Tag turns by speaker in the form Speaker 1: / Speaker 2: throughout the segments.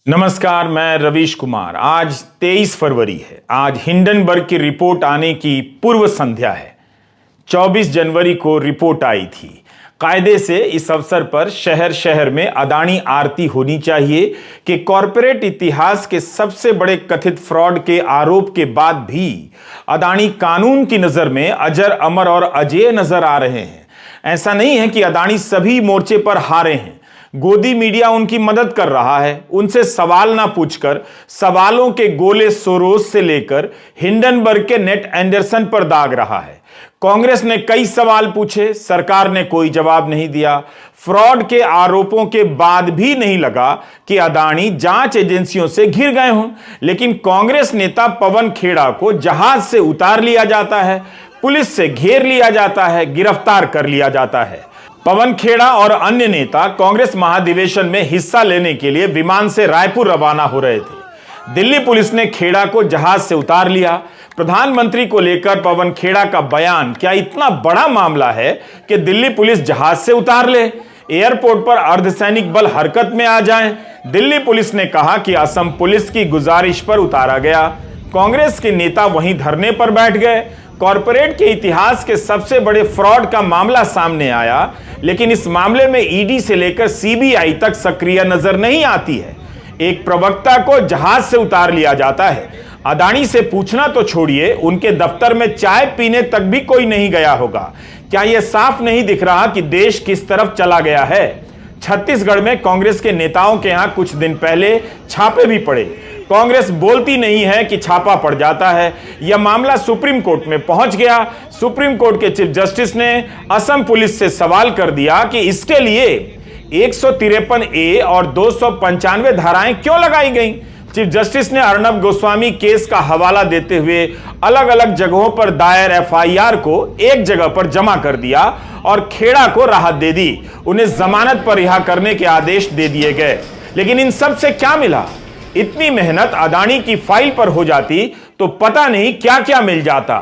Speaker 1: नमस्कार, मैं रवीश कुमार। आज 23 फरवरी है। आज हिंडनबर्ग की रिपोर्ट आने की पूर्व संध्या है। 24 जनवरी को रिपोर्ट आई थी। कायदे से इस अवसर पर शहर शहर में अदानी आरती होनी चाहिए कि कॉरपोरेट इतिहास के सबसे बड़े कथित फ्रॉड के आरोप के बाद भी अदानी कानून की नजर में अजर, अमर और अजेय नजर आ रहे हैं। ऐसा नहीं है कि अदानी सभी मोर्चे पर हारे हैं। गोदी मीडिया उनकी मदद कर रहा है। उनसे सवाल ना पूछकर सवालों के गोले सोरोस से लेकर हिंडनबर्ग के नेट एंडरसन पर दाग रहा है। कांग्रेस ने कई सवाल पूछे, सरकार ने कोई जवाब नहीं दिया। फ्रॉड के आरोपों के बाद भी नहीं लगा कि अदानी जांच एजेंसियों से घिर गए हों, लेकिन कांग्रेस नेता पवन खेड़ा को जहाज से उतार लिया जाता है, पुलिस से घेर लिया जाता है, गिरफ्तार कर लिया जाता है। पवन खेड़ा और अन्य नेता कांग्रेस महाधिवेशन में हिस्सा लेने के लिए विमान से रायपुर रवाना हो रहे थे। दिल्ली पुलिस ने खेड़ा को जहाज से उतार लिया। प्रधानमंत्री को लेकर पवन खेड़ा का बयान क्या इतना बड़ा मामला है कि दिल्ली पुलिस जहाज से उतार ले? एयरपोर्ट पर अर्धसैनिक बल हरकत में आ जाएं? दिल्ली पुलिस ने कहा कि असम पुलिस की गुजारिश पर उतारा गया। कांग्रेस के नेता वहीं धरने पर बैठ गए। कॉरपोरेट के इतिहास के सबसे बड़े फ्रॉड का मामला सामने आया, लेकिन इस मामले में ईडी से लेकर सीबीआई तक सक्रिय नजर नहीं आती है। एक प्रवक्ता को जहाज से उतार लिया जाता है। अदानी से पूछना तो छोड़िए, उनके दफ्तर में चाय पीने तक भी कोई नहीं गया होगा। क्या यह साफ नहीं दिख रहा कि देश किस तरफ चला गया है? छत्तीसगढ़ में कांग्रेस के नेताओं के यहां कुछ दिन पहले छापे भी पड़े। कांग्रेस बोलती नहीं है कि छापा पड़ जाता है। यह मामला सुप्रीम कोर्ट में पहुंच गया। सुप्रीम कोर्ट के चीफ जस्टिस ने असम पुलिस से सवाल कर दिया कि इसके लिए 153A और 295 धाराएं क्यों लगाई गईं। चीफ जस्टिस ने अर्नब गोस्वामी केस का हवाला देते हुए अलग अलग जगहों पर दायर एफआईआर को एक जगह पर जमा कर दिया और खेड़ा को राहत दे दी। उन्हें जमानत पर रिहा करने के आदेश दे दिए गए। लेकिन इन सब से क्या मिला? इतनी मेहनत अदानी की फाइल पर हो जाती तो पता नहीं क्या क्या मिल जाता।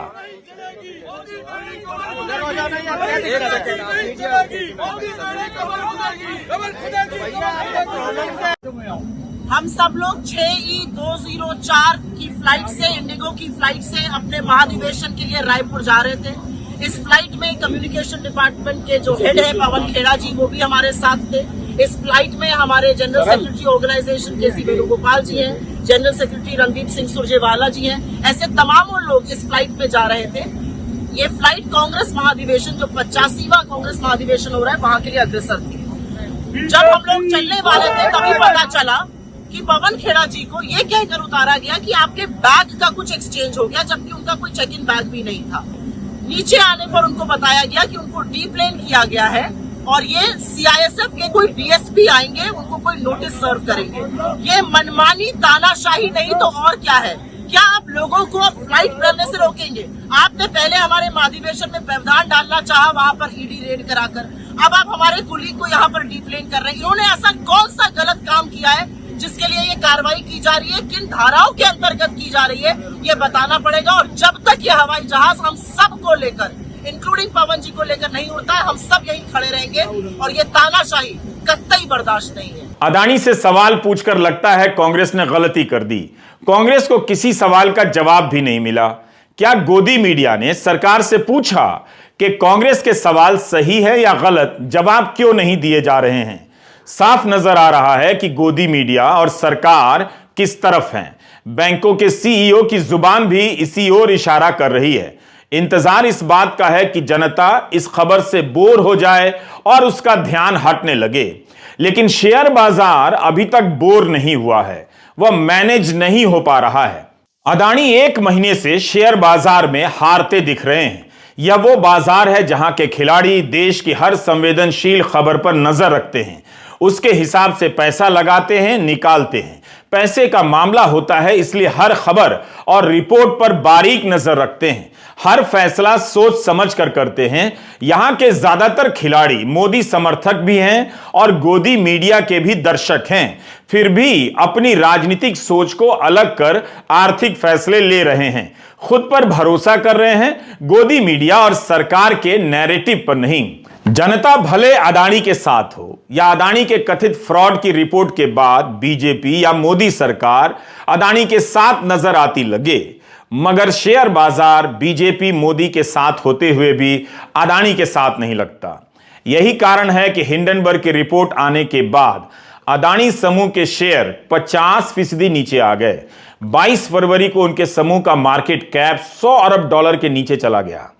Speaker 2: हम सब लोग 6E204 की फ्लाइट से, इंडिगो की फ्लाइट से अपने महाधिवेशन के लिए रायपुर जा रहे थे। इस फ्लाइट में कम्युनिकेशन डिपार्टमेंट के जो हेड है पवन खेड़ा जी, वो भी हमारे साथ थे। इस फ्लाइट में हमारे जनरल सेक्रेटरी ऑर्गेनाइजेशन के सी वेणुगोपाल जी हैं, जनरल सेक्रेटरी रणदीप सिंह सुरजेवाला जी हैं। ऐसे तमाम लोग इस फ्लाइट में जा रहे थे। ये फ्लाइट कांग्रेस महाधिवेशन, जो 85वां कांग्रेस महाधिवेशन हो रहा है, वहां के लिए अग्रसर थी। जब हम लोग चलने वाले थे तभी पता चला कि पवन खेड़ा जी को ये कहकर उतारा गया कि आपके बैग का कुछ एक्सचेंज हो गया, जबकि उनका कोई चेक इन बैग भी नहीं था। नीचे आने पर उनको बताया गया कि उनको डीप्लेन किया गया है और ये सीआईएसएफ के कोई डीएसपी आएंगे, उनको कोई नोटिस सर्व करेंगे। ये मनमानी तानाशाही नहीं तो और क्या है? क्या आप लोगों को अब फ्लाइट करने से रोकेंगे? आपने पहले हमारे महाधिवेशन में व्यवधान डालना चाहा, वहां पर ईडी रेड कराकर। अब आप हमारे कुलीग को यहाँ पर डीप्लेन कर रहे हैं। इन्होंने ऐसा कौन सा गलत काम किया है जिसके लिए ये कार्रवाई की जा रही है? किन धाराओं के अंतर्गत की जा रही है, ये बताना पड़ेगा। और जब तक ये हवाई जहाज हम सबको लेकर, इंक्लूडिंग पवन जी को लेकर नहीं उड़ता है, हम सब यहीं खड़े रहेंगे और ये तानाशाही कतई बर्दाश्त नहीं है।
Speaker 1: अदानी से सवाल पूछकर लगता है कांग्रेस ने गलती कर दी। कांग्रेस को किसी सवाल का जवाब भी नहीं मिला। क्या गोदी मीडिया ने सरकार से पूछा कि कांग्रेस के सवाल सही है या गलत? जवाब क्यों नहीं दिए जा रहे हैं? साफ नजर आ रहा है कि गोदी मीडिया और सरकार किस तरफ हैं। बैंकों के सीईओ की जुबान भी इसी ओर इशारा कर रही है। इंतजार इस बात का है कि जनता इस खबर से बोर हो जाए और उसका ध्यान हटने लगे। लेकिन शेयर बाजार अभी तक बोर नहीं हुआ है, वह मैनेज नहीं हो पा रहा है। अदानी 1 महीने से शेयर बाजार में हारते दिख रहे हैं। यह वो बाजार है जहां के खिलाड़ी देश की हर संवेदनशील खबर पर नजर रखते हैं, उसके हिसाब से पैसा लगाते हैं, निकालते हैं। पैसे का मामला होता है, इसलिए हर खबर और रिपोर्ट पर बारीक नजर रखते हैं। हर फैसला सोच समझ कर करते हैं। यहां के ज्यादातर खिलाड़ी मोदी समर्थक भी हैं और गोदी मीडिया के भी दर्शक हैं। फिर भी अपनी राजनीतिक सोच को अलग कर आर्थिक फैसले ले रहे हैं। खुद पर भरोसा कर रहे हैं, गोदी मीडिया और सरकार के नैरेटिव पर नहीं। जनता भले अदानी के साथ हो या अदानी के कथित फ्रॉड की रिपोर्ट के बाद बीजेपी या मोदी सरकार अदानी के साथ नजर आती लगे, मगर शेयर बाजार बीजेपी मोदी के साथ होते हुए भी अदानी के साथ नहीं लगता। यही कारण है कि हिंडनबर्ग की रिपोर्ट आने के बाद अदानी समूह के शेयर 50% नीचे आ गए। 22 फरवरी को उनके समूह का मार्केट कैप $100 अरब के नीचे चला गया।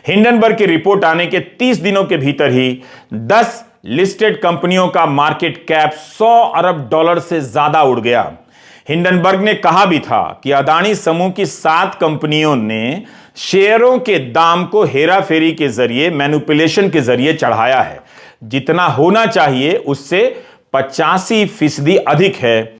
Speaker 1: हिंडनबर्ग की रिपोर्ट आने के 30 दिनों के भीतर ही 10 लिस्टेड कंपनियों का मार्केट कैप $100 अरब से ज्यादा उड़ गया। हिंडनबर्ग ने कहा भी था कि अदानी समूह की 7 कंपनियों ने शेयरों के दाम को हेराफेरी के जरिए, मैनिपुलेशन के जरिए चढ़ाया है। जितना होना चाहिए उससे 85% अधिक है।